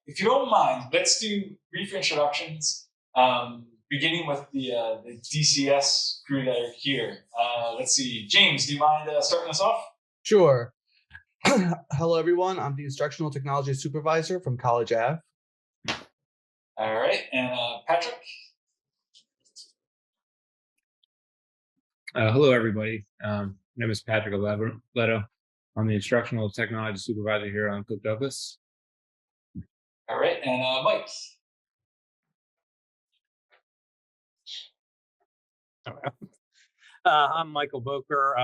If you don't mind, let's do brief introductions, beginning with the DCS crew that are here. Let's see, James, do you mind starting us off? Sure. Hello, everyone. I'm the Instructional Technology Supervisor from College Ave. All right, and Patrick? Hello, everybody. My name is Patrick Leto. I'm the Instructional Technology Supervisor here on Cook Douglas. All right, and Mike? I'm Michael Boker,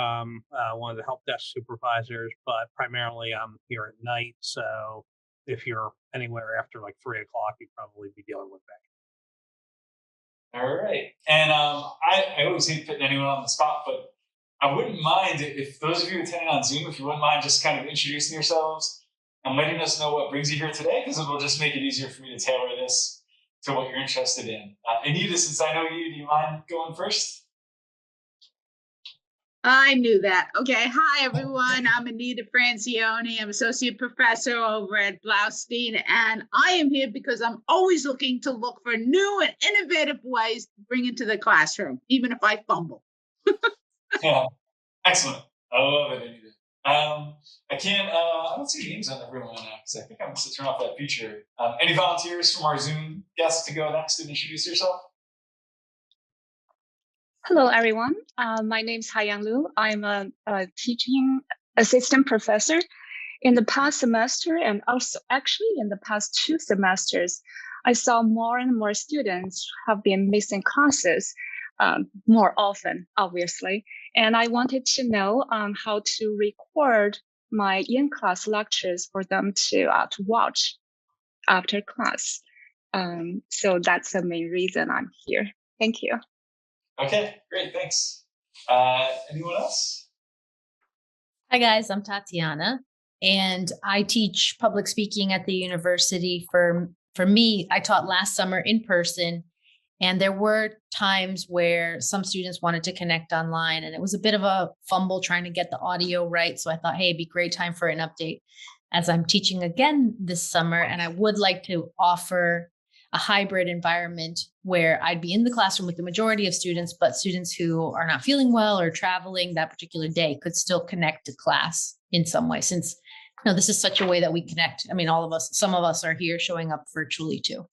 one of the help desk supervisors, but primarily I'm here at night. So if you're anywhere after like 3 o'clock, you'd probably be dealing with that. All right. And I always hate putting anyone on the spot, but I wouldn't mind if those of you attending on Zoom, if you wouldn't mind just kind of introducing yourselves and letting us know what brings you here today, because it will just make it easier for me to tailor this to what you're interested in. Anita, since I know you, do you mind going first? I knew that. Okay. Hi, everyone. I'm Anita Francione. I'm associate professor over at Blaustein, and I am here because I'm always looking to look for new and innovative ways to bring into the classroom, even if I fumble. Yeah, excellent. I love it, Anita. I don't see names on everyone now because I think I'm supposed to turn off that feature. Any volunteers from our Zoom guests to go next and introduce yourself? Hello, everyone. My name is Haiyang Liu. I'm a teaching assistant professor. In the past semester, and also actually in the past 2 semesters, I saw more and more students have been missing classes more often, obviously. And I wanted to know how to record my in-class lectures for them to watch after class. So that's the main reason I'm here. Thank you. Okay, great, thanks. Anyone else? Hi guys, I'm Tatiana, and I teach public speaking at the university. For me, I taught last summer in person, and there were times where some students wanted to connect online, and it was a bit of a fumble trying to get the audio right. So I thought, hey, it'd be a great time for an update as I'm teaching again this summer, and I would like to offer a hybrid environment where I'd be in the classroom with the majority of students, but students who are not feeling well or traveling that particular day could still connect to class in some way, since this is such a way that we connect. I mean, all of us, some of us are here showing up virtually too.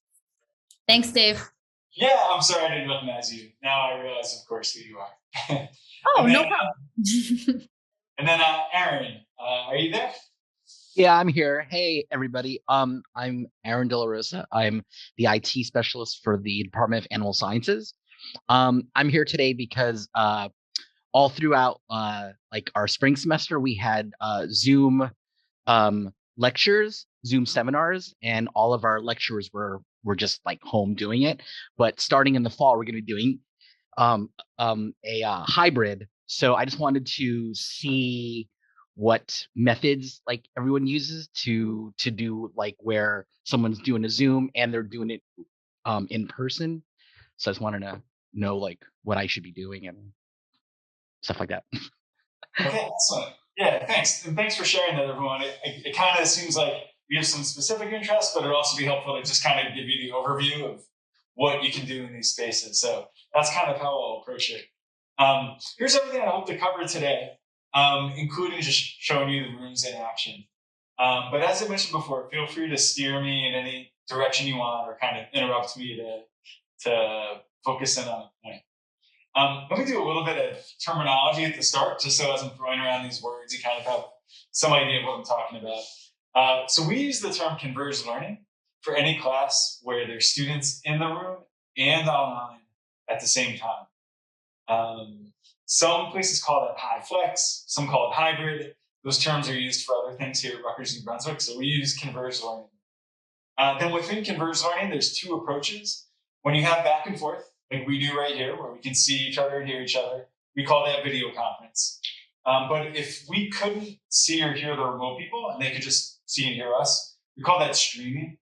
Thanks, Dave. Yeah, I'm sorry I didn't recognize you. Now I realize, of course, who you are. Oh, no problem. And then Aaron, are you there? Yeah, I'm here. Hey, everybody. I'm Aaron De La Rosa. I'm the IT specialist for the Department of Animal Sciences. I'm here today because all throughout like our spring semester, we had Zoom lectures, Zoom seminars, and all of our lecturers were just like home doing it. But starting in the fall, we're going to be doing a hybrid. So I just wanted to see what methods like everyone uses to do like where someone's doing a Zoom and they're doing it in person. So I just wanted to know like what I should be doing and stuff like that. Okay, excellent. Yeah, thanks. And thanks for sharing that, everyone. It kind of seems like we have some specific interests, but it'd also be helpful to just kind of give you the overview of what you can do in these spaces. So that's kind of how I'll approach it. Here's everything I hope to cover today. Including just showing you the rooms in action. But as I mentioned before, feel free to steer me in any direction you want or kind of interrupt me to focus in on a point. Let me do a little bit of terminology at the start, just so as I'm throwing around these words, you kind of have some idea of what I'm talking about. So we use the term converged learning for any class where there's students in the room and online at the same time. Some places call that high flex, some call it hybrid. Those terms are used for other things here at Rutgers-New Brunswick, so we use converged learning. Then within converged learning, there's 2 approaches. When you have back and forth, like we do right here, where we can see each other and hear each other, we call that video conference. But if we couldn't see or hear the remote people and they could just see and hear us, we call that streaming.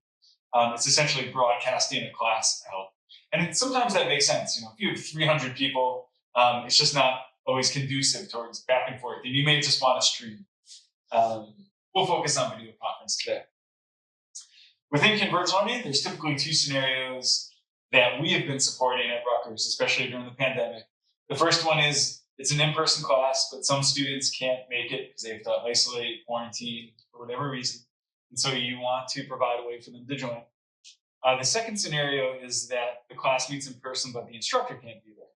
It's essentially broadcasting a class out. And sometimes that makes sense. If you have 300 people, it's just not always conducive towards back and forth. And you may just want to stream. we'll focus on video conference today. Within converged learning, there's typically two scenarios that we have been supporting at Rutgers, especially during the pandemic. The first one is it's an in-person class, but some students can't make it because they have to isolate, quarantine, for whatever reason. And so you want to provide a way for them to join. The second scenario is that the class meets in person, but the instructor can't be there.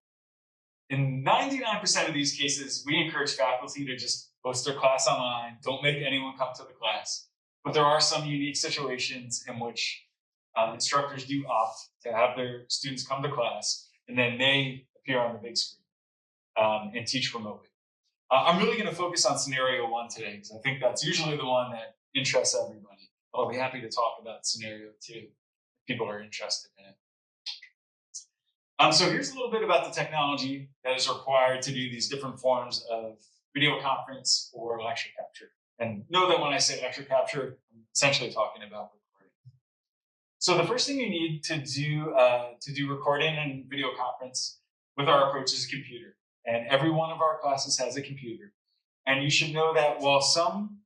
In 99% of these cases, we encourage faculty to just host their class online. Don't make anyone come to the class. But there are some unique situations in which instructors do opt to have their students come to class, and then they appear on the big screen and teach remotely. I'm really going to focus on scenario one today because I think that's usually the one that interests everybody. But I'll be happy to talk about scenario two if people are interested in it. So here's a little bit about the technology that is required to do these different forms of video conference or lecture capture. And know that when I say lecture capture, I'm essentially talking about recording. So the first thing you need to do recording and video conference with our approach is a computer. And every one of our classes has a computer. And you should know that while some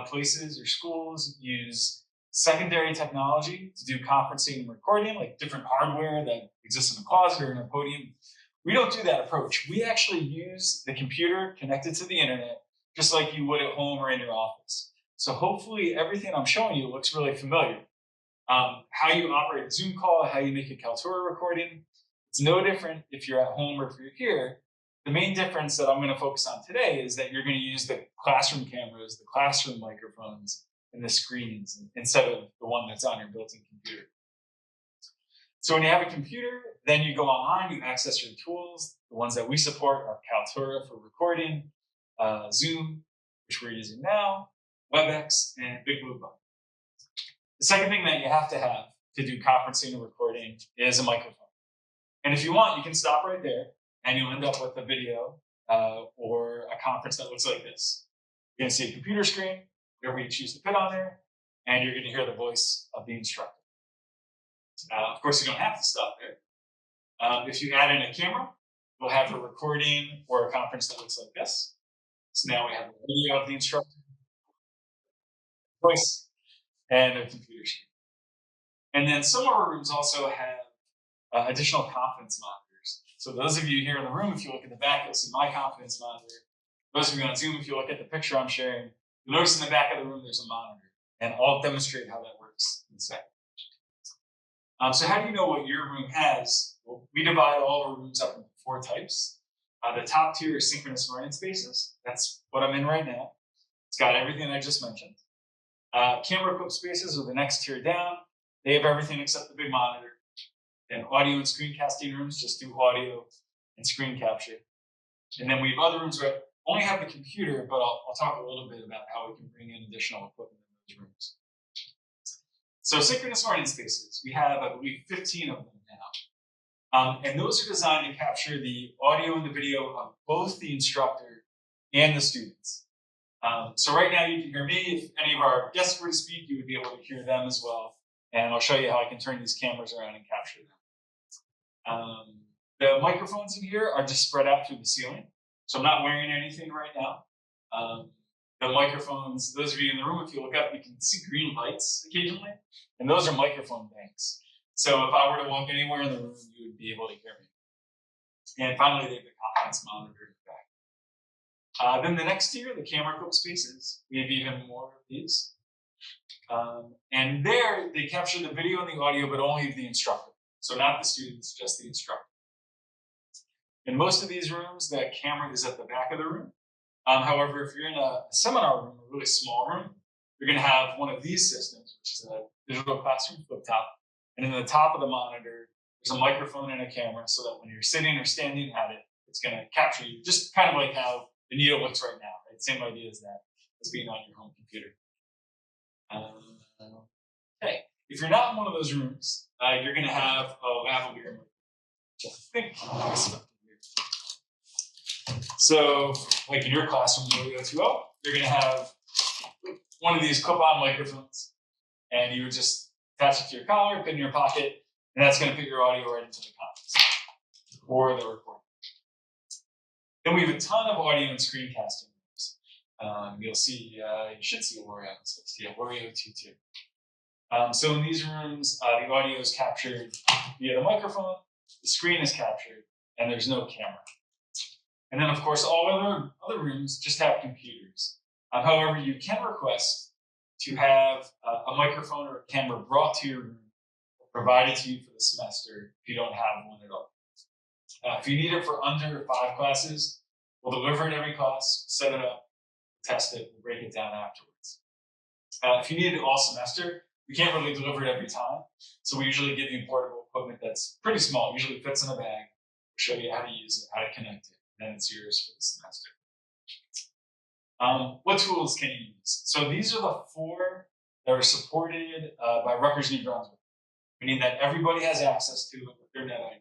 places or schools use secondary technology to do conferencing and recording, like different hardware that exists in a closet or in a podium, we don't do that approach. We actually use the computer connected to the internet, just like you would at home or in your office. So hopefully everything I'm showing you looks really familiar. How you operate a Zoom call, how you make a Kaltura recording, it's no different if you're at home or if you're here. The main difference that I'm going to focus on today is that you're going to use the classroom cameras, the classroom microphones, and the screens instead of the one that's on your built-in computer. So when you have a computer, then you go online, you access your tools. The ones that we support are Kaltura for recording, Zoom, which we're using now, WebEx, and Big Blue Button. The second thing that you have to do conferencing and recording is a microphone. And if you want, you can stop right there and you'll end up with a video or a conference that looks like this. You're going to see a computer screen, whatever you choose to put on there, and you're going to hear the voice of the instructor. Of course, you don't have to stop there. If you add in a camera, we'll have a recording or a conference that looks like this. So now we have a video of the instructor, voice, and a computer screen. And then some of our rooms also have additional conference monitors. So those of you here in the room, if you look at the back, you'll see my conference monitor. Those of you on Zoom, if you look at the picture I'm sharing, you'll notice in the back of the room there's a monitor. And I'll demonstrate how that works in a second. So how do you know what your room has? Well, we divide all of our rooms up into 4 types. The top tier is synchronous learning spaces. That's what I'm in right now. It's got everything I just mentioned. Camera equipped spaces are the next tier down. They have everything except the big monitor. And audio and screencasting rooms just do audio and screen capture. And then we have other rooms where only have the computer, but I'll talk a little bit about how we can bring in additional equipment in those rooms. So synchronous learning spaces, we have, I believe, 15 of them now. And those are designed to capture the audio and the video of both the instructor and the students. So right now you can hear me. If any of our guests were to speak, you would be able to hear them as well. And I'll show you how I can turn these cameras around and capture them. The microphones in here are just spread out through the ceiling. So I'm not wearing anything right now. The microphones, those of you in the room, if you look up, you can see green lights occasionally. And those are microphone banks. So if I were to walk anywhere in the room, you would be able to hear me. And finally, they have the conference monitor in the back. Then the next tier, the camera equipped spaces, we have even more of these. And there, they capture the video and the audio, but only of the instructor. So not the students, just the instructor. In most of these rooms, the camera is at the back of the room. However, if you're in a seminar room, a really small room, you're going to have one of these systems, which is a digital classroom flip top. And in the top of the monitor, there's a microphone and a camera so that when you're sitting or standing at it, it's going to capture you, just kind of like how the Neo looks right now, right? Same idea as that, as being on your home computer. Okay, if you're not in one of those rooms, you're going to have a lavalier microphone. So, like in your classroom, where we go to, you're going to have one of these clip-on microphones, and you would just attach it to your collar, put it in your pocket, and that's going to put your audio right into the conference or the recording. Then we have a ton of audio and screencasting rooms. You'll see, you should see Wario. So yeah, Wario 22. So in these rooms, the audio is captured via the microphone, the screen is captured, and there's no camera. And then, of course, all other rooms just have computers. However, you can request to have a microphone or a camera brought to your room, provided to you for the semester if you don't have one at all. If you need it for under 5 classes, we'll deliver it every class, set it up, test it, we'll break it down afterwards. If you need it all semester, we can't really deliver it every time. So we usually give you portable equipment that's pretty small, usually fits in a bag. We'll show you how to use it, how to connect it, and then it's yours for the semester. What tools can you use? So these are the 4 that are supported by Rutgers-New Brunswick, meaning that everybody has access to it with their net ID,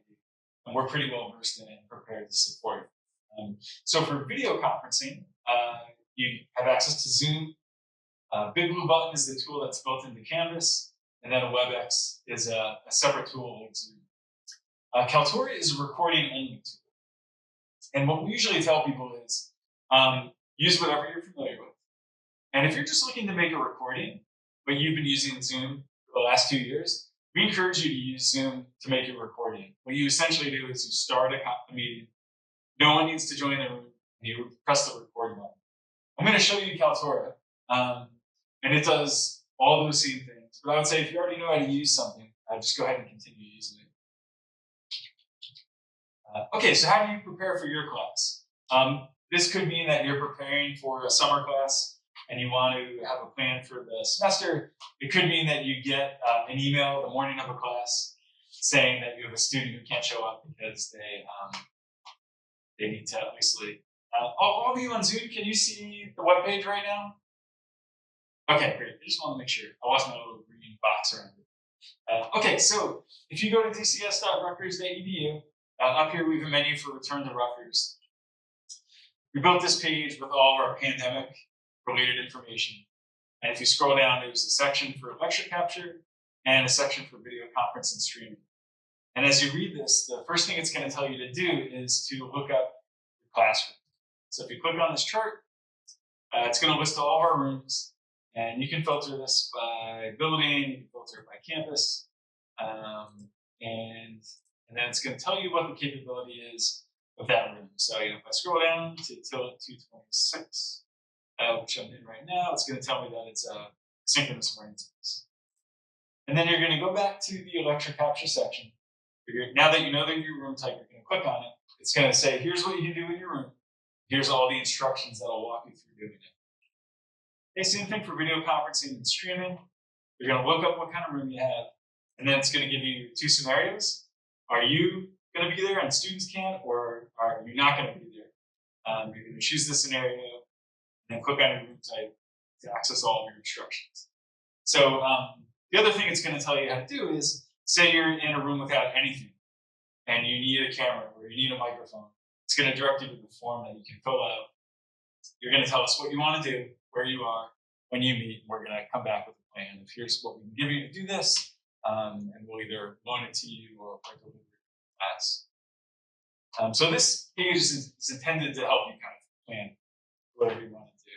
and we're pretty well versed in it and prepared to support it. So for video conferencing, you have access to Zoom. Big Blue Button is the tool that's built into Canvas, and then WebEx is a separate tool like Zoom. Kaltura is a recording-only tool. And what we usually tell people is use whatever you're familiar with. And if you're just looking to make a recording, but you've been using Zoom for the last 2 years, we encourage you to use Zoom to make your recording. What you essentially do is you start a meeting. No one needs to join the room. And you press the record button. I'm going to show you Kaltura. And it does all those same things. But I would say if you already know how to use something, just go ahead and continue using it. Okay, so how do you prepare for your class? This could mean that you're preparing for a summer class and you want to have a plan for the semester. It could mean that you get an email the morning of a class saying that you have a student who can't show up because they need to isolate. All of you on Zoom, can you see the webpage right now? Okay, great. I just want to make sure. I lost my little green box around it. Okay, so if you go to dcs.rutgers.edu, up here we have a menu for Return to Rutgers. We built this page with all of our pandemic-related information. And if you scroll down, there's a section for lecture capture and a section for video conference and streaming. And as you read this, the first thing it's going to tell you to do is to look up your classroom. So if you click on this chart, it's going to list all of our rooms. And you can filter this by building, you can filter it by campus, and then it's going to tell you what the capability is of that room. So if I scroll down to 226, which I'm in right now, it's going to tell me that it's a synchronous learning space. And then you're going to go back to the lecture capture section. Now that you know that your room type, you're going to click on it. It's going to say, here's what you can do in your room. Here's all the instructions that'll walk you through doing it. Okay, same thing for video conferencing and streaming. You're going to look up what kind of room you have, and then it's going to give you 2 scenarios. Are you going to be there and students can't, or are you not going to be there? You're going to choose the scenario, and then click on your room type to access all of your instructions. So the other thing it's going to tell you how to do is, say you're in a room without anything, and you need a camera or you need a microphone. It's going to direct you to the form that you can fill out. You're going to tell us what you want to do, where you are, when you meet, and we're going to come back with a plan. If here's what we can give you to do this, and we'll either loan it to you or deliver it to class. So this page is intended to help you kind of plan whatever you want to do.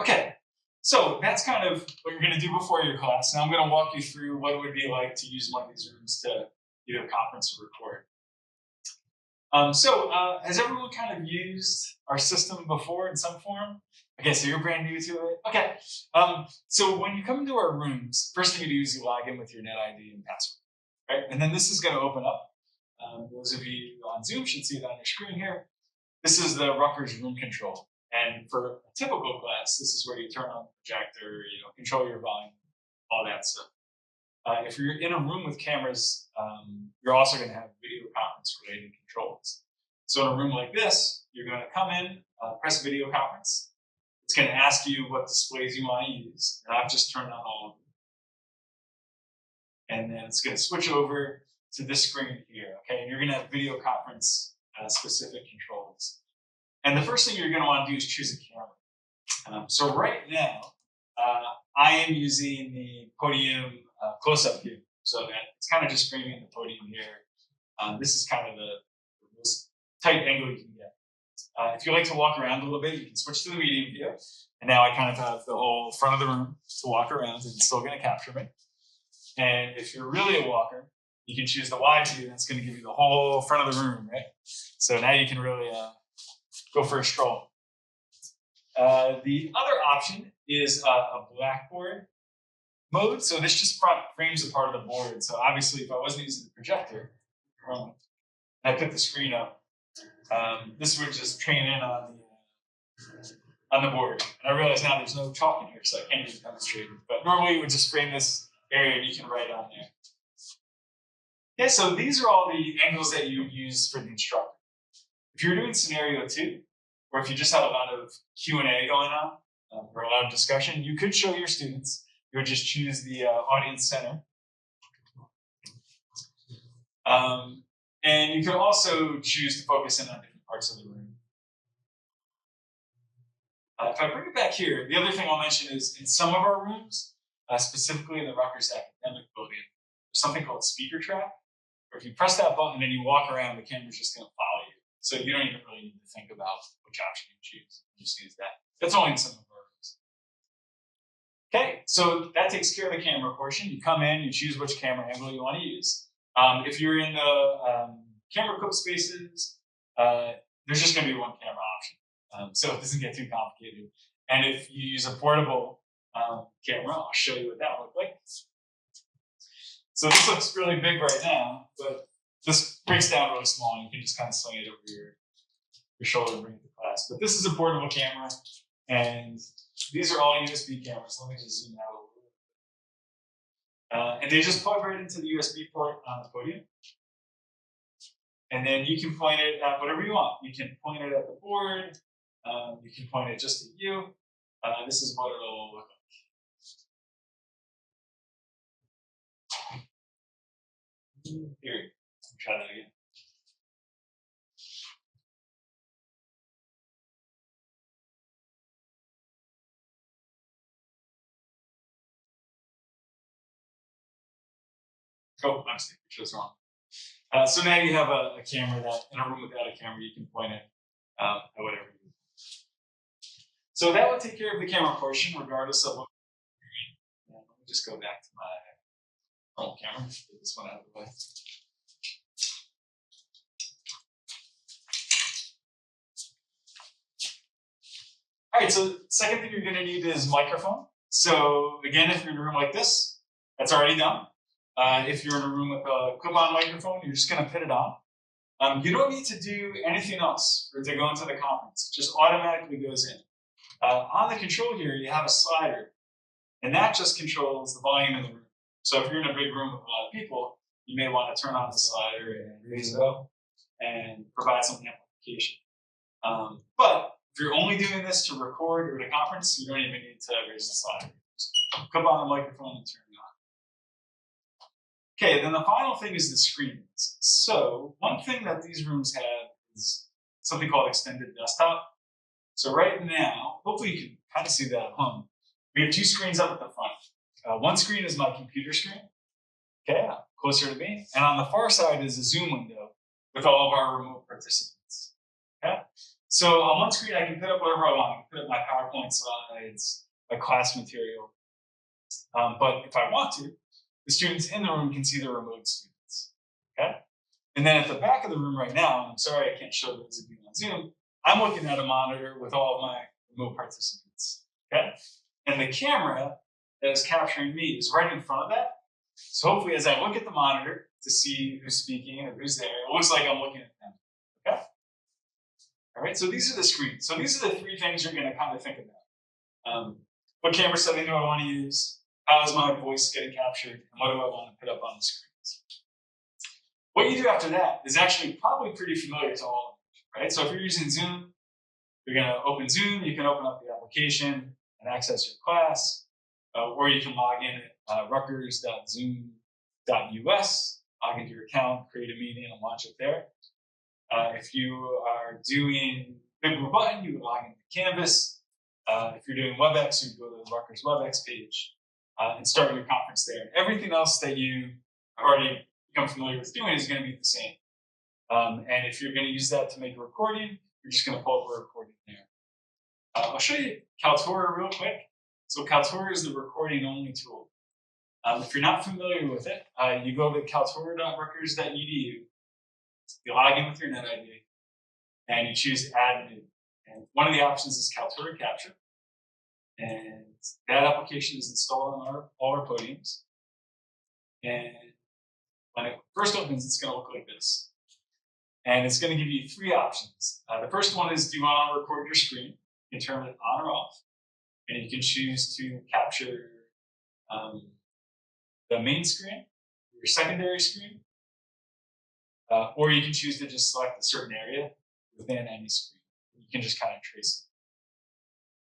Okay, so that's kind of what you're going to do before your class. Now I'm going to walk you through what it would be like to use one of these rooms to do a conference or record. Has everyone kind of used our system before in some form? Okay, so you're brand new to it. Okay, so when you come into our rooms, first thing you do is you log in with your net ID and password, right? And then this is going to open up. Those of you on Zoom should see it on your screen here. This is the Rutgers room control. And for a typical class, this is where you turn on the projector, control your volume, all that stuff. If you're in a room with cameras, you're also going to have video conference related controls. So in a room like this, you're going to come in, press video conference. It's going to ask you what displays you want to use, and I've just turned on all of them. And then it's going to switch over to this screen here, okay? And you're going to have video conference specific controls. And the first thing you're going to want to do is choose a camera. So right now, I am using the podium close-up view, so that it's kind of just framing the podium here. This is kind of the most tight angle you can get. If you like to walk around a little bit, you can switch to the medium view. And now I kind of have the whole front of the room to walk around, and it's still going to capture me. And if you're really a walker, you can choose the wide view, and it's going to give you the whole front of the room, right? So now you can really go for a stroll. The other option is a blackboard mode. So this just frames a part of the board. So obviously, if I wasn't using the projector, and I put the screen up, this would just train in on the board. And I realize now there's no chalk in here, so I can't even demonstrate it. But normally, it would just frame this area, and you can write on there. Yeah, so these are all the angles that you would use for the instructor. If you're doing scenario 2, or if you just had a lot of Q&A going on, or a lot of discussion, you could show your students. You would just choose the audience center. And you could also choose to focus in on different parts of the room. If I bring it back here, the other thing I'll mention is in some of our rooms, specifically in the Rutgers academic building, there's something called speaker track, where if you press that button and you walk around, the camera's just going to follow you. So you don't even really need to think about which option you choose. You just use that. That's only in some of our rooms. Okay, so that takes care of the camera portion. You come in, you choose which camera angle you want to use. If you're in the camera equipped spaces, there's just going to be one camera option. So it doesn't get too complicated. And if you use a portable camera, I'll show you what that looks like. So this looks really big right now, but this breaks down really small, and you can just kind of sling it over your shoulder and bring it to class. But this is a portable camera, and these are all USB cameras. Let me just zoom out a little bit. And they just plug right into the USB port on the podium. And then you can point it at whatever you want. You can point it at the board. You can point it just at you. This is what it'll look like. Here, try that again. Oh, I'm seeing pictures wrong. So now you have a camera that, in a room without a camera, you can point it at whatever you want. So that would take care of the camera portion, regardless of what you're doing. Let me just go back to my normal camera. Get this one out of the way. All right, so second thing you're going to need is microphone. So again, if you're in a room like this, that's already done. If you're in a room with a clip-on microphone, you're just going to put it on. You don't need to do anything else for it to go into the conference. It just automatically goes in. On the control here, you have a slider, and that just controls the volume in the room. So if you're in a big room with a lot of people, you may want to turn on the slider and raise it up and provide some amplification. But if you're only doing this to record or to conference, you don't even need to raise the slider. Just clip on the microphone and turn it on. Okay, then the final thing is the screens. So one thing that these rooms have is something called extended desktop. So right now, hopefully you can kind of see that at home. We have 2 screens up at the front. One screen is my computer screen, okay, closer to me. And on the far side is a Zoom window with all of our remote participants, okay? So on one screen, I can put up whatever I want. I can put up my PowerPoint slides, my class material. But if I want to, the students in the room can see the remote students, okay? And then at the back of the room right now, and I'm sorry I can't show those of you on Zoom, I'm looking at a monitor with all of my remote participants, okay? And the camera that is capturing me is right in front of that. So hopefully as I look at the monitor to see who's speaking or who's there, it looks like I'm looking at them, okay? All right, so these are the screens. So these are the 3 things you're gonna kind of think about. What camera setting do I wanna use? How is my voice getting captured? And what do I wanna put up on the screens? What you do after that is actually probably pretty familiar to all of you, right? So if you're using Zoom, you're gonna open Zoom, you can open up the application and access your class, or you can log in at Rutgers.zoom.us, log into your account, create a meeting, and launch it there. If you are doing Big Blue Button, you would log into Canvas. If you're doing WebEx, you would go to the Rutgers WebEx page and start your conference there. Everything else that you have already become familiar with doing is going to be the same. And if you're going to use that to make a recording, We're just going to pull up a recording there. I'll show you Kaltura real quick. So Kaltura is the recording only tool. If you're not familiar with it, you go to kaltura.rutgers.edu, you log in with your NetID, and you choose Add New. And one of the options is Kaltura Capture. And that application is installed on all our podiums. And when it first opens, it's going to look like this. And it's going to give you three options. The first one is, do you want to record your screen? You can turn it on or off. And you can choose to capture the main screen, your secondary screen, or you can choose to just select a certain area within any screen. You can just kind of trace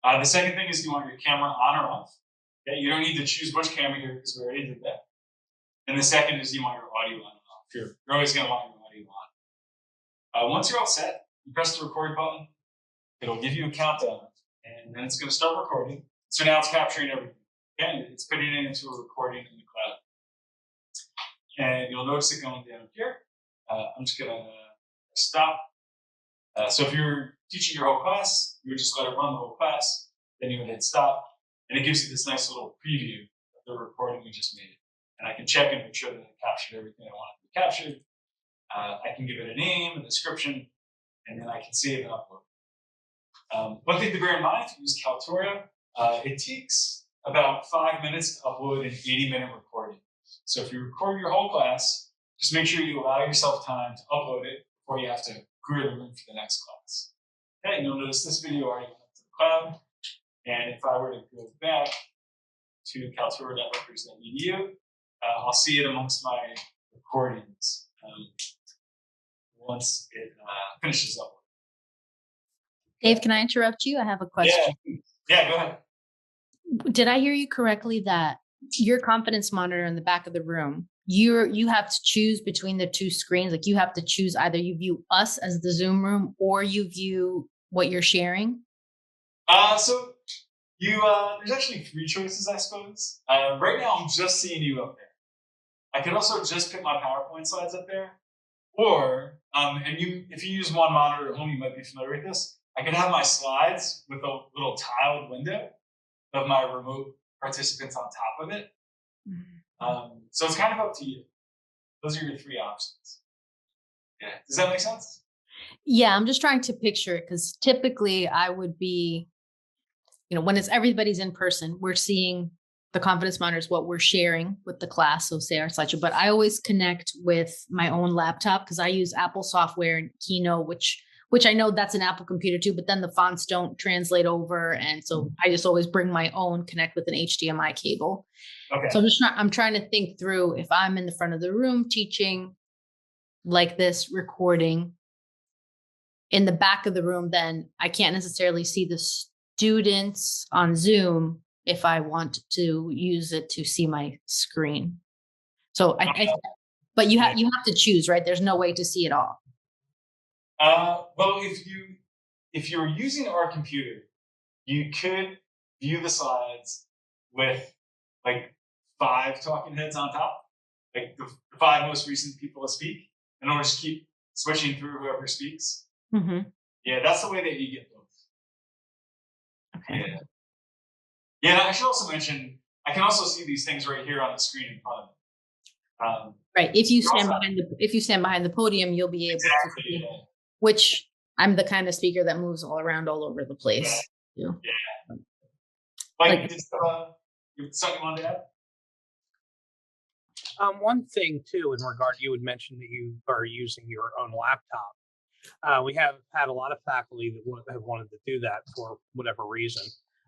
it. The second thing is, do you want your camera on or off? Okay, you don't need to choose which camera here because we already did that. And the second is, do you want your audio on or off? You're always going to want your audio on. Once you're all set, you press the record button. It'll give you a countdown, and then it's going to start recording. So now it's capturing everything. Okay, it's putting it into a recording in the cloud. And you'll notice it going down here. I'm just going to stop. So if you're teaching your whole class, you would just let it run the whole class. Then you would hit stop. And it gives you this nice little preview of the recording we just made. And I can check and make sure that it captured everything I wanted to be captured. I can give it a name, a description, and then I can save and upload. One thing to bear in mind, if you use Kaltura, it takes about 5 minutes to upload an 80-minute recording. So if you record your whole class, just make sure you allow yourself time to upload it before you have to clear the room for the next class. Okay, and you'll notice this video already went up to the cloud. And if I were to go back to kaltura.rutgers.edu, I'll see it amongst my recordings once it finishes up. Dave, can I interrupt you? I have a question. Yeah, go ahead. Did I hear you correctly that your confidence monitor in the back of the room, you have to choose between the two screens? Like you have to choose either you view us as the Zoom room or you view what you're sharing? So you there's actually three choices, I suppose. Right now, I'm just seeing you up there. I could also just put my PowerPoint slides up there, or if you use one monitor at home, you might be familiar with this. I could have my slides with a little tiled window of my remote participants on top of it. So it's kind of up to you. Those are your three options. Yeah, does that make sense? Yeah, I'm just trying to picture it because typically I would be, when it's everybody's in person, we're seeing the confidence monitors, what we're sharing with the class. So say our slideshow, but I always connect with my own laptop because I use Apple software and Keynote, which I know that's an Apple computer too, but then the fonts don't translate over. And so I just always bring my own, connect with an HDMI cable. Okay. So I'm trying to think through if I'm in the front of the room teaching like this recording in the back of the room, then I can't necessarily see the students on Zoom if I want to use it to see my screen. So but you have to choose, right? There's no way to see it all. Well, if you're using our computer, you could view the slides with like 5 talking heads on top, like the 5 most recent people to speak, and I'll just keep switching through whoever speaks. Mm-hmm. Yeah, that's the way that you get both. Okay. Yeah, and I should also mention, I can also see these things right here on the screen in front of me. Right. If you stand behind the podium, you'll be able to see. Yeah. Which I'm the kind of speaker that moves all over the place. Yeah. Too. Yeah. Like something you wanted to add? One thing too, in regard, you had mentioned that you are using your own laptop. We have had a lot of faculty that have wanted to do that for whatever reason,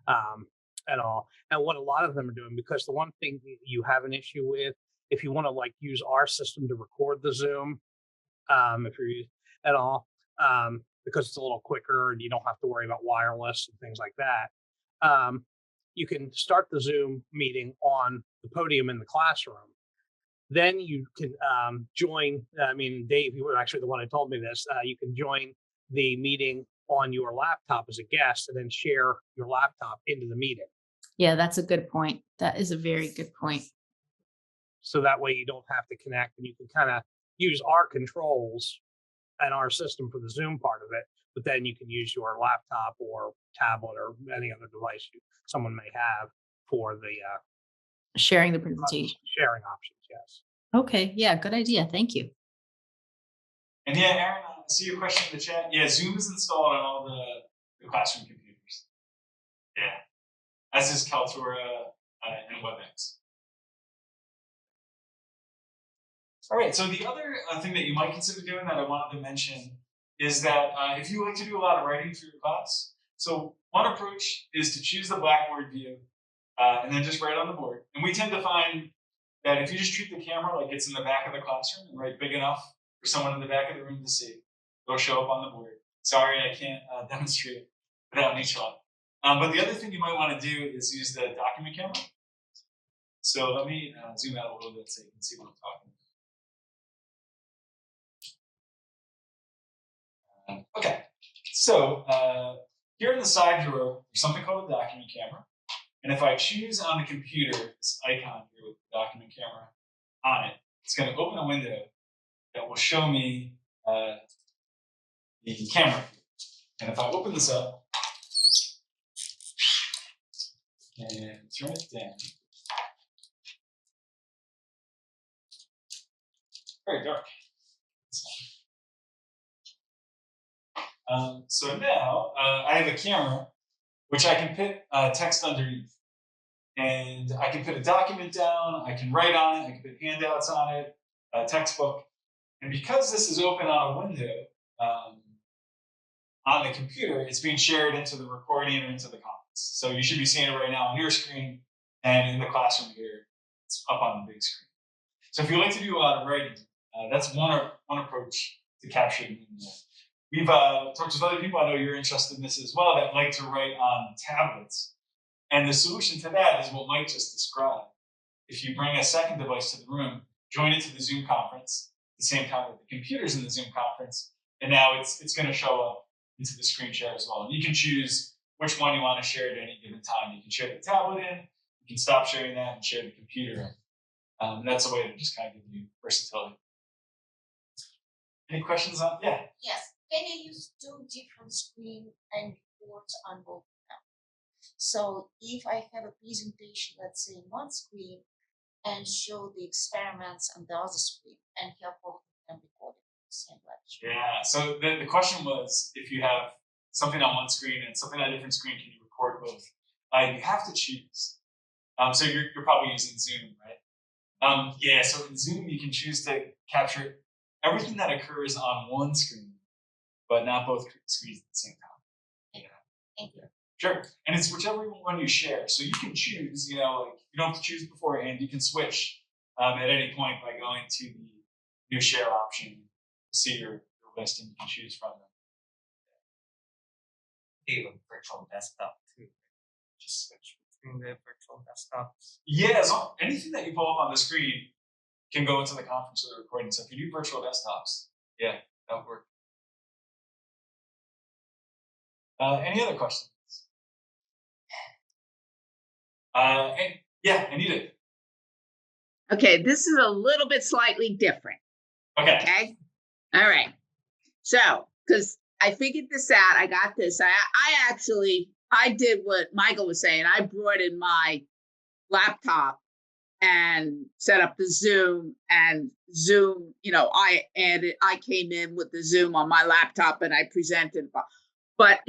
and all. And what a lot of them are doing, because the one thing you have an issue with, if you want to use our system to record the Zoom, if you're at all, because it's a little quicker and you don't have to worry about wireless and things like that. You can start the Zoom meeting on the podium in the classroom. Then you can join, Dave, you were actually the one who told me this. You can join the meeting on your laptop as a guest and then share your laptop into the meeting. Yeah, that's a good point. That is a very good point. So that way you don't have to connect and you can kind of use our controls and our system for the Zoom part of it. But then you can use your laptop or tablet or any other device someone may have for the Sharing the presentation. sharing options. Yes. Okay. Yeah. Good idea. Thank you. And yeah, Aaron, I see your question in the chat. Yeah, Zoom is installed on all the classroom computers. Yeah, as is Kaltura and WebEx. All right, so the other thing that you might consider doing that I wanted to mention is that if you like to do a lot of writing for your class, so one approach is to choose the Blackboard view and then just write on the board. And we tend to find that if you just treat the camera like it's in the back of the classroom and write big enough for someone in the back of the room to see, it'll show up on the board. Sorry, I can't demonstrate without any shot. But the other thing you might want to do is use the document camera. So let me zoom out a little bit so you can see what I'm talking about. Okay, so here in the side drawer, there's something called a document camera. And if I choose on the computer this icon here with the document camera on it, it's going to open a window that will show me the camera. And if I open this up and turn it down, very dark. So now I have a camera which I can put text underneath. And I can put a document down, I can write on it, I can put handouts on it, a textbook. And because this is open on a window on the computer, it's being shared into the recording or into the comments. So you should be seeing it right now on your screen, and in the classroom here, it's up on the big screen. So if you like to do a lot of writing, that's one approach to capturing. We've talked with other people, I know you're interested in this as well, that like to write on tablets. And the solution to that is what Mike just described. If you bring a second device to the room, join it to the Zoom conference at the same time with the computers in the Zoom conference, and now it's going to show up into the screen share as well. And you can choose which one you want to share at any given time. You can share the tablet in, you can stop sharing that and share the computer in. And that's a way to just kind of give you versatility. Any questions on? Yeah. Yes. Can you use two different screens and reports on both? So if I have a presentation, let's say in one screen, and show the experiments on the other screen, and have both of them recorded in the same lecture. Yeah, so the question was, if you have something on one screen and something on a different screen, can you record both? You have to choose. So you're probably using Zoom, right? Yeah, so in Zoom, you can choose to capture everything that occurs on one screen, but not both screens at the same time. Yeah. Thank you. Sure, and it's whichever one you share. So you can choose, like you don't have to choose beforehand. You can switch at any point by going to the new share option to see your list, and you can choose from them. Even virtual desktop too. Just switch between the virtual desktops. Yeah, as long, anything that you pull up on the screen can go into the conference or the recording. So if you do virtual desktops, yeah, that would work. Any other questions? And yeah, Anita. Okay, this is a little bit slightly different. Okay. All right. So, because I figured this out, I got this. I did what Michael was saying. I brought in my laptop and set up the Zoom, and Zoom, I came in with the Zoom on my laptop and I presented. But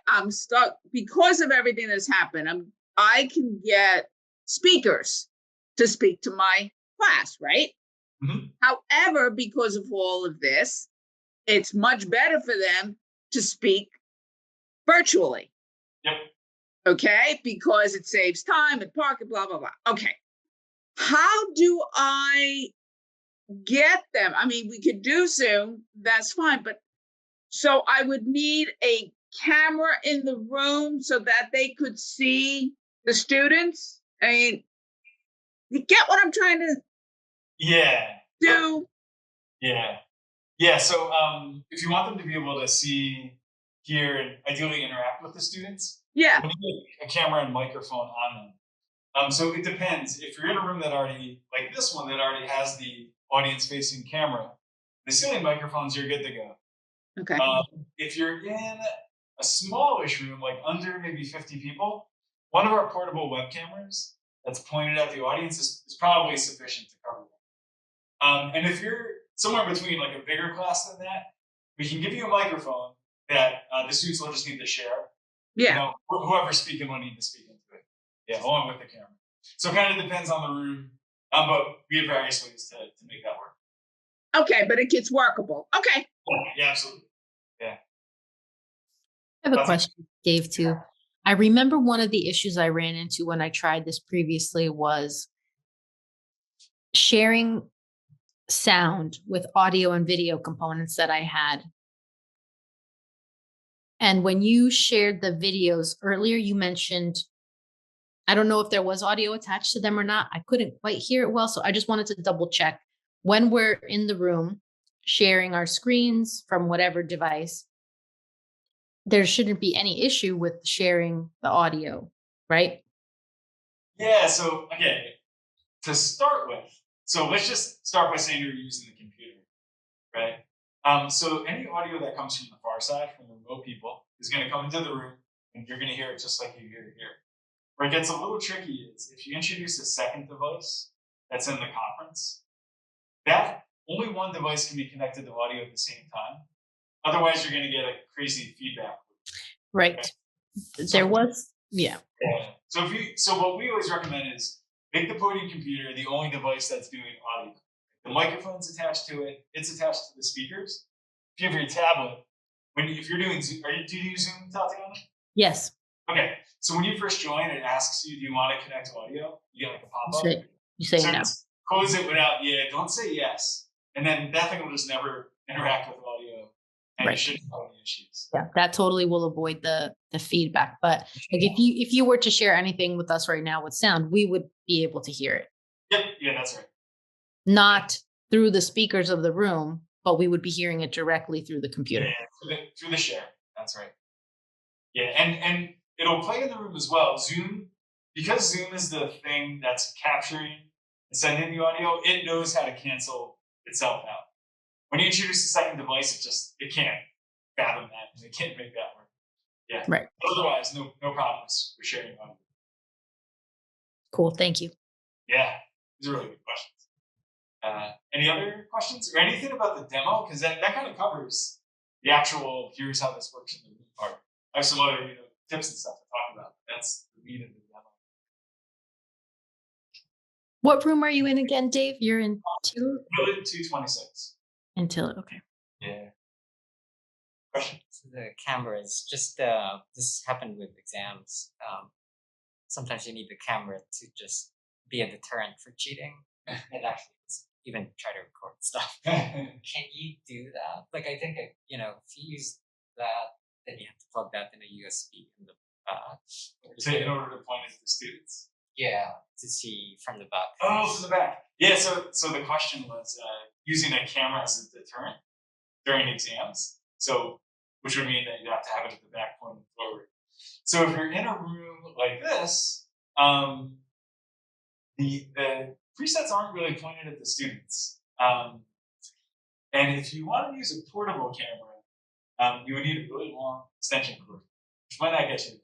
I'm stuck because of everything that's happened. I can get speakers to speak to my class, right? Mm-hmm. However, because of all of this, it's much better for them to speak virtually. Yep. Okay, because it saves time and parking, blah, blah, blah. Okay. How do I get them? I mean, we could do Zoom, that's fine, but so I would need a camera in the room so that they could see the students. I mean, you get what I'm trying to do? Yeah. So if you want them to be able to see, hear, and ideally interact with the students, you need a camera and microphone on them. So it depends. If you're in a room that already, like this one, that already has the audience-facing camera, the ceiling microphones, you're good to go. Okay. If you're in a smallish room, like under maybe 50 people, one of our portable web cameras that's pointed at the audience is probably sufficient to cover that. And if you're somewhere between like a bigger class than that, we can give you a microphone that the students will just need to share. Yeah. You know, whoever's speaking will need to speak into it. Yeah, along with the camera. So it kind of depends on the room, but we have various ways to make that work. Okay, but it gets workable. Okay. Yeah, absolutely. Yeah. I have a question, Dave, too. I remember one of the issues I ran into when I tried this previously was sharing sound with audio and video components that I had. And when you shared the videos earlier, you mentioned, I don't know if there was audio attached to them or not. I couldn't quite hear it well. So I just wanted to double check. When we're in the room sharing our screens from whatever device, there shouldn't be any issue with sharing the audio, right? Yeah, so again, to start with, so let's just start by saying you're using the computer, right? So any audio that comes from the far side, from remote people, is going to come into the room, and you're going to hear it just like you hear it here. Where it gets a little tricky is if you introduce a second device that's in the conference, that only one device can be connected to audio at the same time. Otherwise, you're going to get a crazy feedback. Right. Okay. There was, yeah. So what we always recommend is make the podium computer the only device that's doing audio. The microphone's attached to it. It's attached to the speakers. If you have your tablet, if you're doing Zoom, do you use Zoom, Tatiana? Yes. Okay. So when you first join, it asks you, do you want to connect audio? You get like a pop-up. You say no. Close it without, don't say yes. And then that thing will just never interact with audio. And you shouldn't have any issues. Yeah, that totally will avoid the feedback. But like if you were to share anything with us right now with sound, we would be able to hear it. Yep, yeah, that's right. Not through the speakers of the room, but we would be hearing it directly through the computer. Yeah, through the share. That's right. Yeah, and it'll play in the room as well. Zoom, because Zoom is the thing that's capturing and sending the audio, it knows how to cancel itself out. When you introduce a second device, it can't fathom that, and it can't make that work. Yeah. Right. Otherwise, no problems with sharing audio. Cool. Thank you. Yeah, these are really good questions. Any other questions or anything about the demo? Because that kind of covers the actual, here's how this works in the room part. I have some other tips and stuff to talk about. That's the meat of the demo. What room are you in again, Dave? You're in 226. Until okay. Yeah. So the cameras, just this happened with exams. Sometimes you need the camera to just be a deterrent for cheating and actually even try to record stuff. Can you do that? Like, I think, if you use that, then you have to plug that in a USB in the back. So in order to point it to the students? Yeah, to see from the back. Oh, from the back. Yeah, so the question was using a camera as a deterrent during exams. So, which would mean that you have to have it at the back pointing forward. So if you're in a room like this, the presets aren't really pointed at the students. And if you want to use a portable camera, you would need a really long extension cord, which might not get you.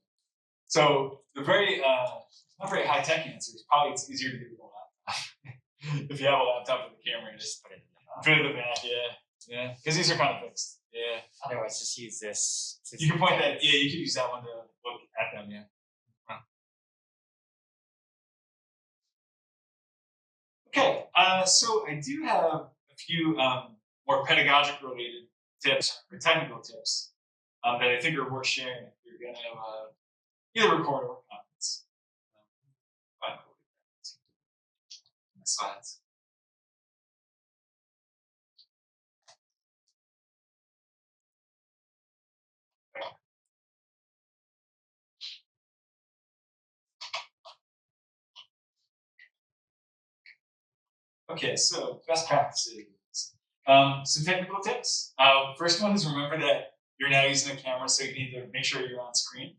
So the very not very high tech answer is probably it's easier to do with a laptop. If you have a laptop with a camera, just put it in the back. Yeah, because these are kind of fixed. Yeah. Otherwise, just use this. You can point that. Yeah, you can use that one to look at them. Yeah. Okay, so I do have a few more pedagogic related tips or technical tips that I think are worth sharing if you're going to either record or conference. Next slides. Okay, so best practices. Some technical tips. First one is remember that you're now using a camera, so you need to make sure you're on screen.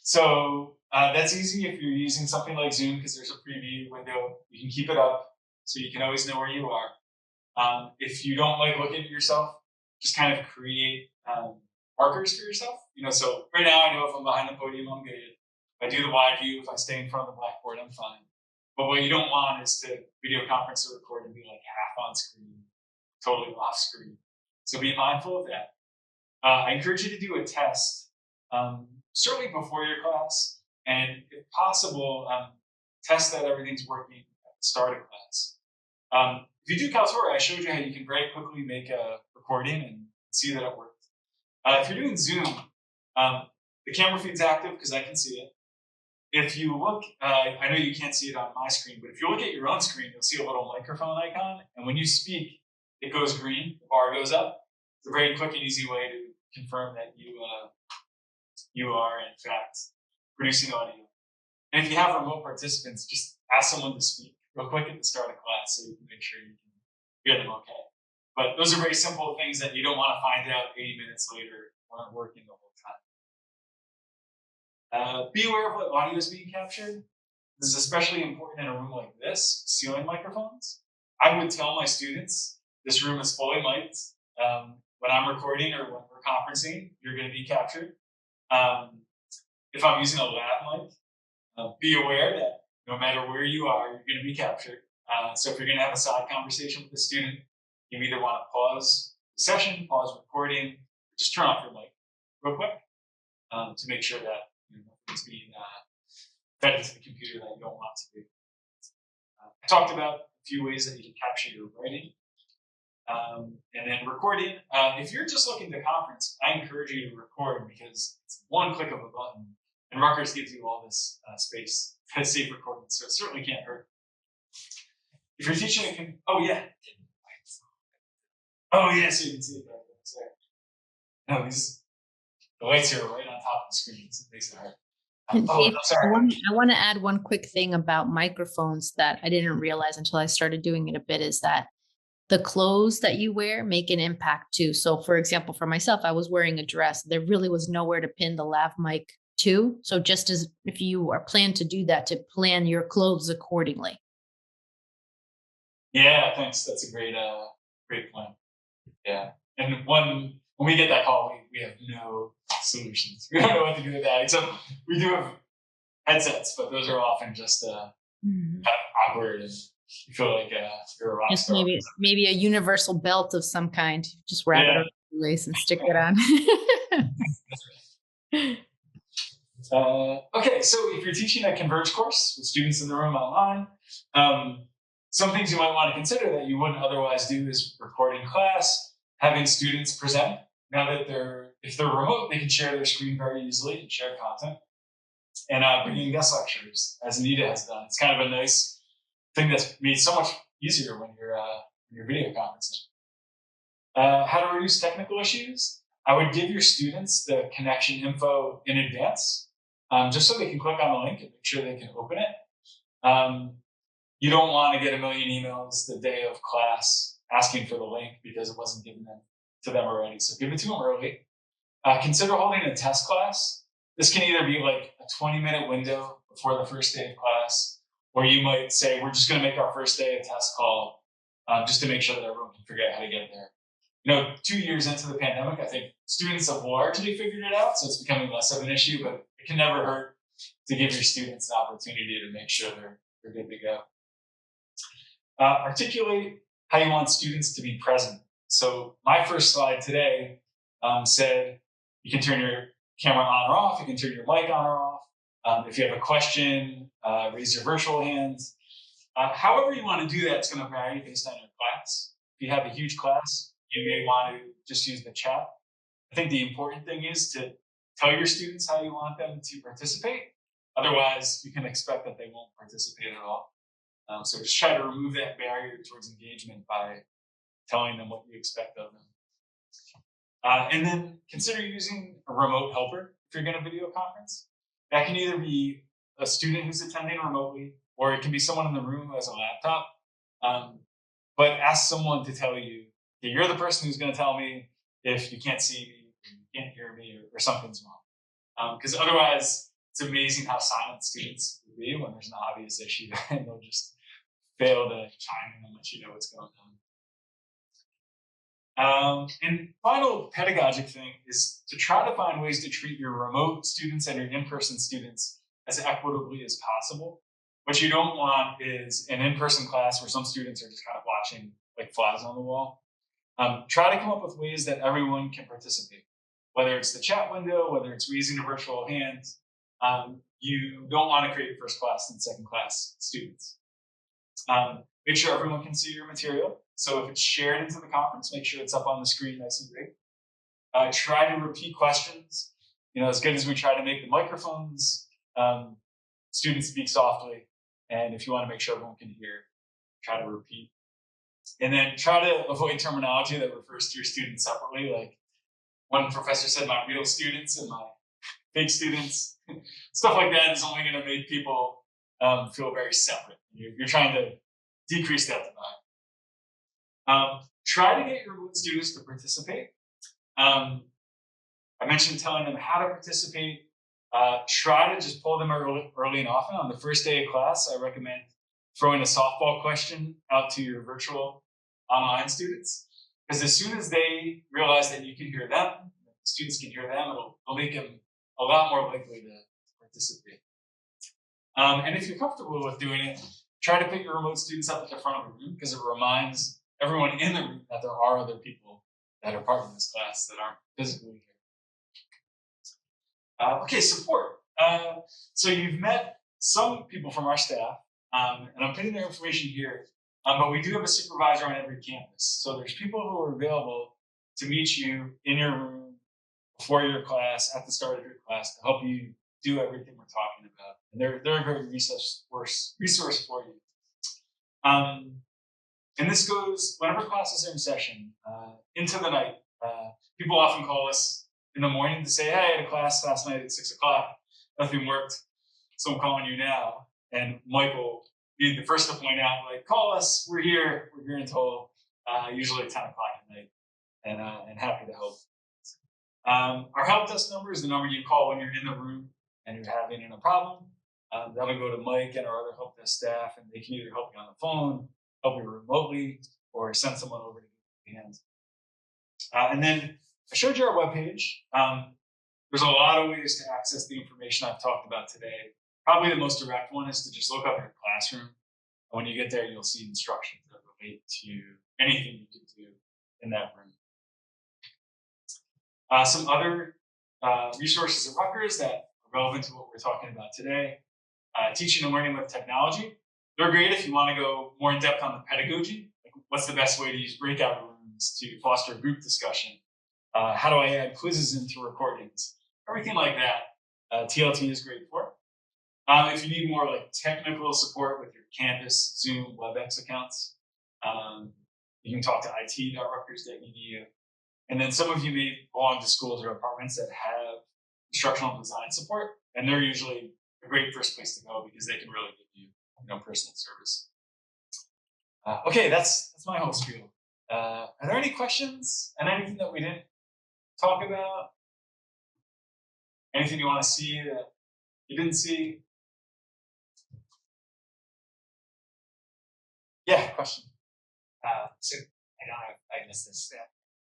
So that's easy if you're using something like Zoom because there's a preview window. You can keep it up so you can always know where you are. If you don't like looking at yourself, just kind of create markers for yourself. So right now I know if I'm behind the podium, I'm good. If I do the wide view, if I stay in front of the blackboard, I'm fine. But what you don't want is to video conference or record and be like half on screen, totally off screen. So be mindful of that. I encourage you to do a test, certainly before your class, and if possible, test that everything's working at the start of class. If you do Kaltura, I showed you how you can very quickly make a recording and see that it worked. If you're doing Zoom, the camera feed's active because I can see it. If you look, I know you can't see it on my screen, but if you look at your own screen, you'll see a little microphone icon. And when you speak, it goes green, the bar goes up. It's a very quick and easy way to confirm that you are, in fact, producing audio. And if you have remote participants, just ask someone to speak real quick at the start of class so you can make sure you can hear them okay. But those are very simple things that you don't want to find out 80 minutes later aren't working the whole time. Be aware of what audio is being captured. This is especially important in a room like this, ceiling microphones. I would tell my students, this room is fully mic'd. When I'm recording or when we're conferencing, you're going to be captured. If I'm using a lav mic, be aware that no matter where you are, you're going to be captured. So if you're going to have a side conversation with a student, you either want to pause the session, pause recording, or just turn off your mic real quick to make sure that nothing's being fed into the computer that you don't want to be. I talked about a few ways that you can capture your writing. And then recording. If you're just looking to conference, I encourage you to record because it's one click of a button. And Rutgers gives you all this space to save recording, so it certainly can't hurt. If you're teaching, it can. Oh yeah. Oh yeah, so you can see it back there. No, the lights here are right on top of the screen, so it makes it hard. And Dave, I'm sorry. I want to add one quick thing about microphones that I didn't realize until I started doing it a bit is that the clothes that you wear make an impact too. So for example, for myself, I was wearing a dress. There really was nowhere to pin the lav mic to. So just as if you are planned to do that, to plan your clothes accordingly. Yeah, thanks. That's a great plan. Yeah. And when we get that call, we have no solutions. We don't know what to do with that. Except we do have headsets, but those are often just kind of awkward and you feel like you're a rock Just star. maybe a universal belt of some kind. Just wrap it around the waist and stick it on. Okay, so if you're teaching a Converge course with students in the room online, some things you might want to consider that you wouldn't otherwise do is recording class, having students present. Now that if they're remote, they can share their screen very easily and share content. And bringing guest lectures, as Anita has done. It's kind of a nice thing that's made so much easier when you're video conferencing. How to reduce technical issues. I would give your students the connection info in advance, just so they can click on the link and make sure they can open it. You don't want to get a million emails the day of class asking for the link because it wasn't given to them already. So give it to them early. Consider holding a test class. This can either be like a 20-minute window before the first day of class, or you might say, we're just going to make our first day a test call just to make sure that everyone can figure out how to get there. 2 years into the pandemic, I think students have largely figured it out, so it's becoming less of an issue, but it can never hurt to give your students an opportunity to make sure they're good to go. Articulate how you want students to be present. So my first slide today said you can turn your camera on or off, you can turn your mic on or off. If you have a question, raise your virtual hands. However you want to do that, it's going to vary based on your class. If you have a huge class, you may want to just use the chat. I think the important thing is to tell your students how you want them to participate. Otherwise, you can expect that they won't participate at all. So just try to remove that barrier towards engagement by telling them what you expect of them. And then consider using a remote helper if you're going to video conference. That can either be a student who's attending remotely, or it can be someone in the room who has a laptop. But ask someone to tell you, hey, you're the person who's going to tell me if you can't see me, or you can't hear me, or something's wrong. Because otherwise, it's amazing how silent students will be when there's an obvious issue, and they'll just fail to chime in and let you know what's going on. And final pedagogic thing is to try to find ways to treat your remote students and your in-person students as equitably as possible. What you don't want is an in-person class where some students are just kind of watching like flies on the wall. Try to come up with ways that everyone can participate, whether it's the chat window, whether it's raising a virtual hand. You don't want to create first class and second class students. Make sure everyone can see your material. So if it's shared into the conference, make sure it's up on the screen nice and big. Try to repeat questions. As good as we try to make the microphones, students speak softly. And if you want to make sure everyone can hear, try to repeat. And then try to avoid terminology that refers to your students separately. Like one professor said, my real students and my fake students. Stuff like that is only going to make people feel very separate. You're trying to decrease that divide. Try to get your remote students to participate. I mentioned telling them how to participate. Try to just pull them early and often. On the first day of class, I recommend throwing a softball question out to your virtual online students. Because as soon as they realize that you can hear them, the students can hear them, it'll make them a lot more likely to participate. And if you're comfortable with doing it, try to put your remote students up at the front of the room because it reminds everyone in the room that there are other people that are part of this class that aren't physically here. Okay, support. So you've met some people from our staff, and I'm putting their information here, but we do have a supervisor on every campus. So there's people who are available to meet you in your room before your class, at the start of your class, to help you do everything we're talking about. And they're a great resource for you. And this goes whenever classes are in session, into the night. People often call us in the morning to say, hey, I had a class last night at 6 o'clock. Nothing worked. So I'm calling you now. And Mike will be the first to point out, like, call us. We're here until usually 10 o'clock at night. And happy to help. Our help desk number is the number you call when you're in the room and you're having a problem. That'll go to Mike and our other help desk staff, and they can either help you on the phone, help you remotely, or send someone over to give you a hand. And then I showed you our webpage. There's a lot of ways to access the information I've talked about today. Probably the most direct one is to just look up your classroom. And when you get there, you'll see instructions that relate to anything you can do in that room. Some other resources at Rutgers that are relevant to what we're talking about today. Teaching and learning with technology. They're great if you want to go more in depth on the pedagogy. Like what's the best way to use breakout rooms to foster group discussion? How do I add quizzes into recordings? Everything like that. TLT is great for. If you need more like technical support with your Canvas, Zoom, WebEx accounts, you can talk to it.rutgers.edu. And then some of you may belong to schools or departments that have instructional design support, and they're usually a great first place to go because they can really give you, personal service. Okay, that's my whole spiel. Are there any questions and anything that we didn't talk about? Anything you want to see that you didn't see? Yeah, question. So I don't know if I missed this.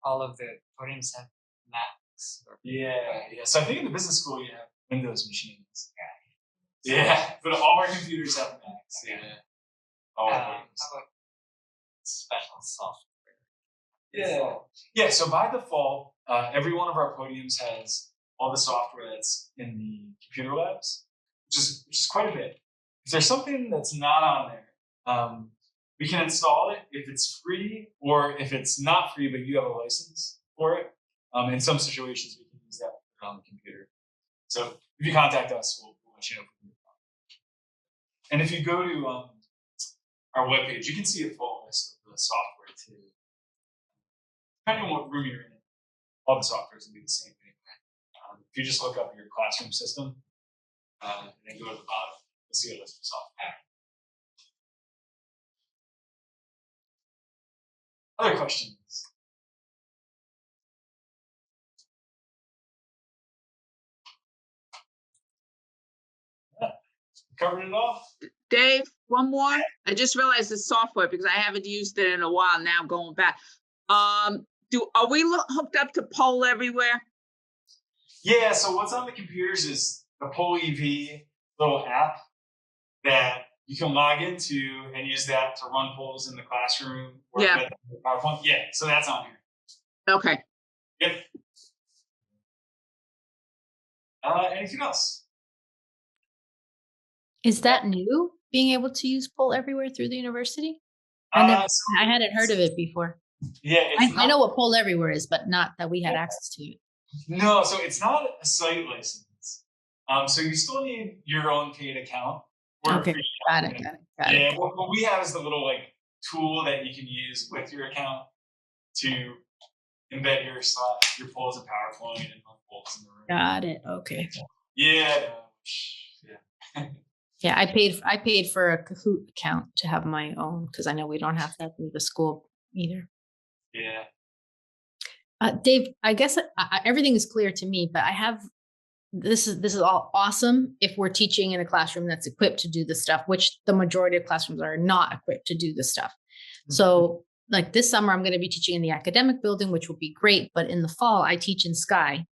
All of the podiums have Macs. Yeah. So I think in the business school you have Windows machines. Yeah, but all our computers have Macs. Yeah. How about special software? Yeah. So by default, every one of our podiums has all the software that's in the computer labs, which is quite a bit. If there's something that's not on there, we can install it if it's free, or if it's not free but you have a license for it. In some situations, we can use that on the computer. So if you contact us, we'll let you know. And if you go to our webpage, you can see a full list of the software too. Depending on what room you're in, all the software is going to be the same thing. If you just look up your classroom system and then go to the bottom, you'll see a list of software. Other questions? Yeah. Covered it all? Dave, one more. I just realized the software because I haven't used it in a while now going back. are we hooked up to Poll Everywhere? Yeah, so what's on the computers is the Poll EV little app that you can log into and use that to run polls in the classroom or Yeah. with the PowerPoint. Yeah, so that's on here. Okay. Yep. Anything else? Is that new? Being able to use Poll Everywhere through the university? I hadn't heard of it before. Yeah, I know what Poll Everywhere is, but not that we had access to it. No, so it's not a site license. So you still need your own paid account. Okay, got it. Yeah, what we have is the little like tool that you can use with your account to embed your polls in PowerPoint and run polls in the room. Got it. Okay. Yeah. Yeah, I paid for a Kahoot account to have my own because I know we don't have that through the school either. Yeah. Dave, I guess everything is clear to me, but I have this is all awesome if we're teaching in a classroom that's equipped to do the stuff, which the majority of classrooms are not equipped to do the stuff. So like this summer, I'm going to be teaching in the academic building, which will be great. But in the fall, I teach in Sky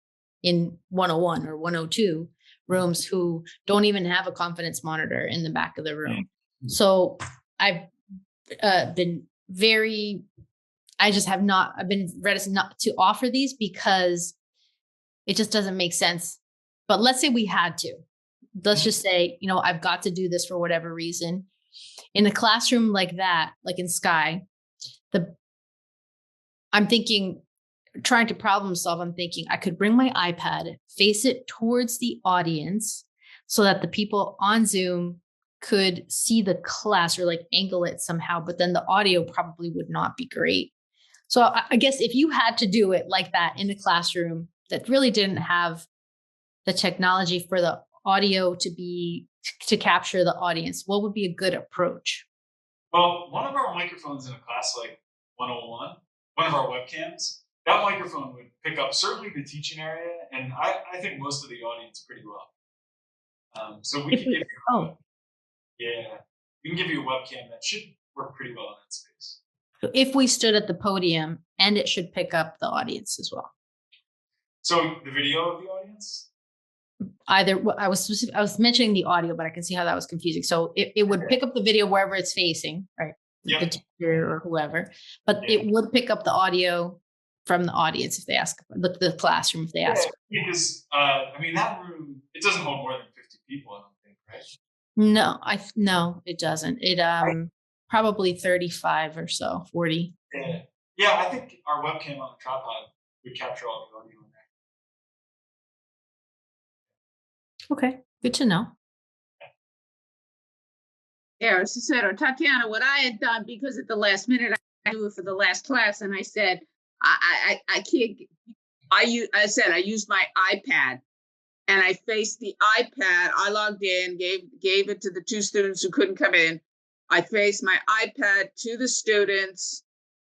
in 101 or 102 rooms who don't even have a confidence monitor in the back of the room. So I've been I've been reticent not to offer these because it just doesn't make sense. But let's say we had to. Let's just say, I've got to do this for whatever reason. In a classroom like that, like in Sky, I'm thinking, trying to problem solve, I'm thinking I could bring my iPad, face it towards the audience so that the people on Zoom could see the class or like angle it somehow, but then the audio probably would not be great. So I guess if you had to do it like that in a classroom that really didn't have the technology for the audio to capture the audience, what would be a good approach? Well, one of our microphones in a class like 101, one of our webcams, that microphone would pick up certainly the teaching area, and I think most of the audience pretty well. So we can give you a webcam that should work pretty well in that space. So if we stood at the podium, and it should pick up the audience as well. So the video of the audience? Either I was mentioning the audio, but I can see how that was confusing. So it would pick up the video wherever it's facing, right? Yep. The teacher or whoever, but it would pick up the audio from the audience if they ask, the classroom if they ask. Because that room, it doesn't hold more than 50 people, I don't think, right? No, it doesn't. It probably 35 or so, 40. Yeah, I think our webcam on the tripod would capture all the audio in there. Okay, good to know. Yeah, as I said, Tatiana, what I had done, because at the last minute I knew it for the last class, and I said, I can't. I said I used my iPad, and I faced the iPad. I logged in, gave it to the two students who couldn't come in. I faced my iPad to the students.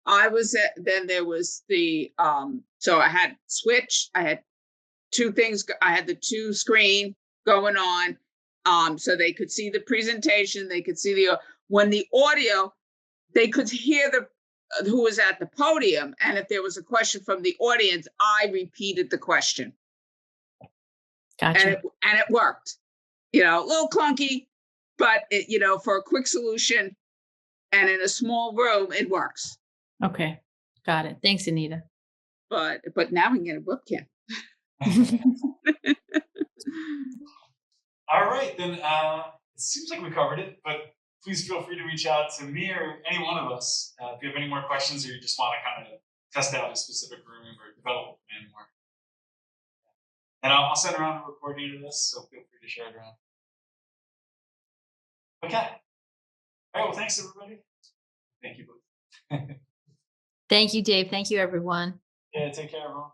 Then there was the so I had switch. I had two things. I had the two screen going on, so they could see the presentation. They could see when the audio, they could hear who was at the podium, and if there was a question from the audience, I repeated the question. Gotcha. And it worked. A little clunky, but for a quick solution and in a small room, it works. Okay, got it. Thanks, Anita. But now we can get a webcam. All right, then it seems like we covered it, but please feel free to reach out to me or any one of us if you have any more questions or you just want to kind of test out a specific room or develop a plan more. And I'll send around a recording of this, so feel free to share it around. Okay. All right, well, thanks, everybody. Thank you both. Thank you, Dave. Thank you, everyone. Yeah, take care, everyone.